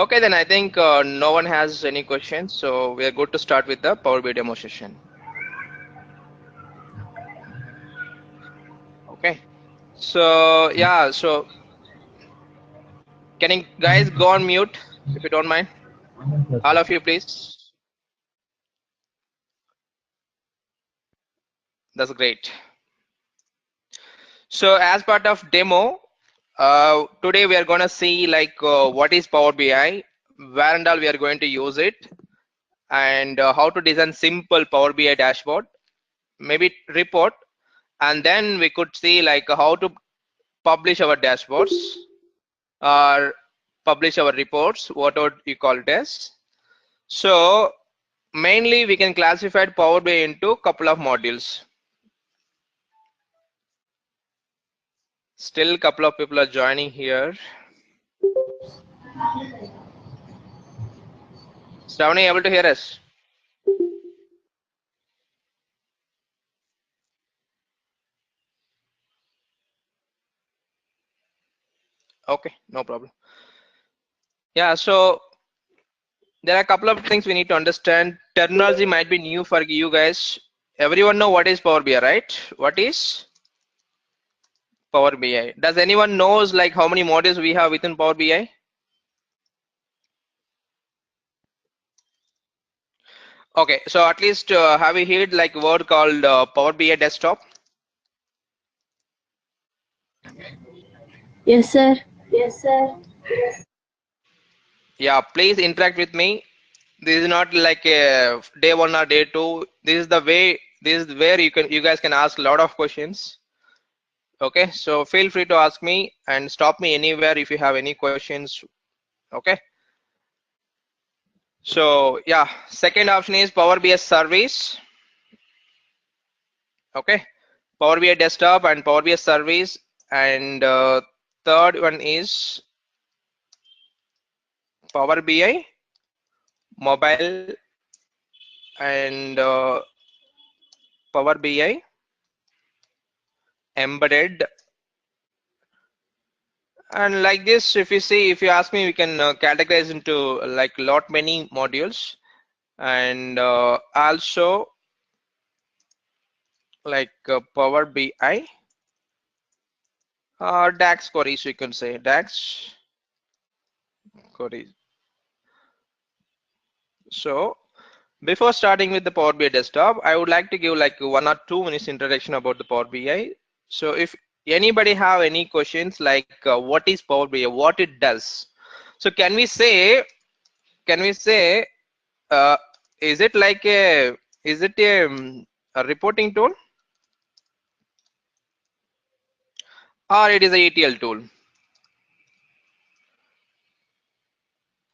Okay, then I think no one has any questions, so we are good to start with the Power BI demo session. Okay, so yeah, so can you guys go on mute if you don't mind? All of you, please. That's great. So as part of demo, today we are going to see like what is Power BI, where and all we are going to use it, and how to design simple Power BI dashboard, maybe report, and then we could see like how to publish our dashboards or publish our reports, whatever you call it as. So mainly we can classify Power BI into a couple of modules. Still couple of people are joining here. Shravani, able to hear us? Okay, no problem. Yeah, so there are a couple of things we need to understand. Terminology might be new for you guys. Everyone know what is Power BI, right? What is Power BI? Does anyone knows like how many modules we have within Power BI? Okay, so at least have you heard like a word called Power BI Desktop? Yes, sir. Yeah, please interact with me. This is not like a day one or day two. This is the way. This is where you guys can ask a lot of questions. Okay, so feel free to ask me and stop me anywhere if you have any questions. Okay. So yeah, second option is Power BI Service. Okay, Power BI Desktop and Power BI Service, and third one is Power BI Mobile and Power BI Embedded. And like this, if you see, if you ask me, we can categorize into like lot many modules, and also like Power BI or DAX queries, we can say DAX queries. So before starting with the Power BI desktop, I would like to give like 1 or 2 minutes introduction about the Power BI. So if anybody have any questions like what is Power BI, what it does, so can we say uh, is it like a reporting tool or it is a ETL tool?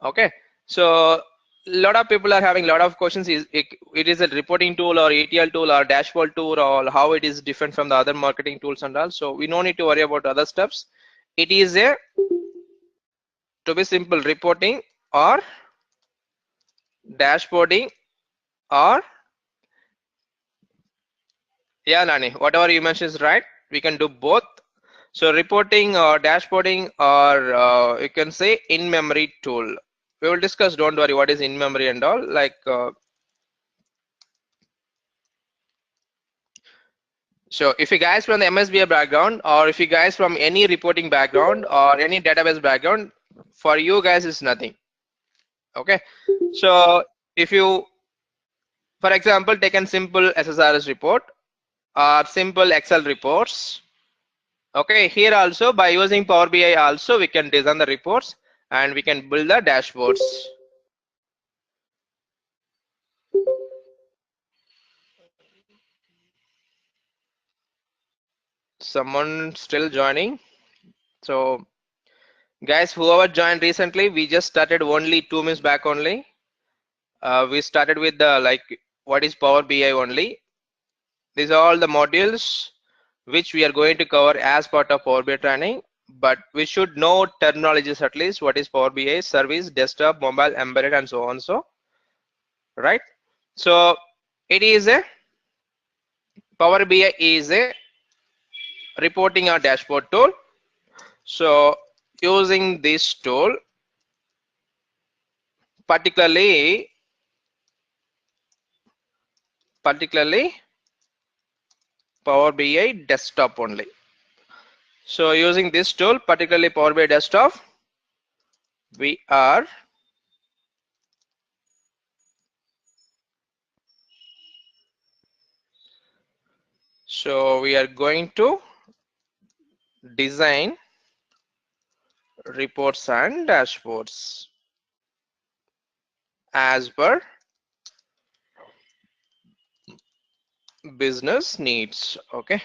Okay, so lot of people are having a lot of questions. It is a reporting tool or ETL tool or dashboard tool, or how it is different from the other marketing tools and all. So we no need to worry about other steps. It is a, to be simple, reporting or dashboarding, or yeah, Nani, whatever you mentioned is right. We can do both. So reporting or dashboarding, or you can say in-memory tool. We will discuss, don't worry, what is in-memory and all. Like so if you guys from the MSBA background, or if you guys from any reporting background or any database background, for you guys is nothing. Okay, so if you, for example, take a simple SSRS report or simple Excel reports. Okay, here also by using Power BI also we can design the reports and we can build the dashboards. Someone still joining? So guys, whoever joined recently, we just started only 2 minutes back only. We started with the like what is Power BI only. These are all the modules which we are going to cover as part of Power BI training, but we should know terminologies at least. What is Power BI service, desktop, mobile, embedded, and so on. So right, so it is a Power BI is a reporting or dashboard tool. So using this tool, particularly Power BI desktop only. So using this tool, particularly Power BI desktop, we are going to design reports and dashboards as per business needs. Okay.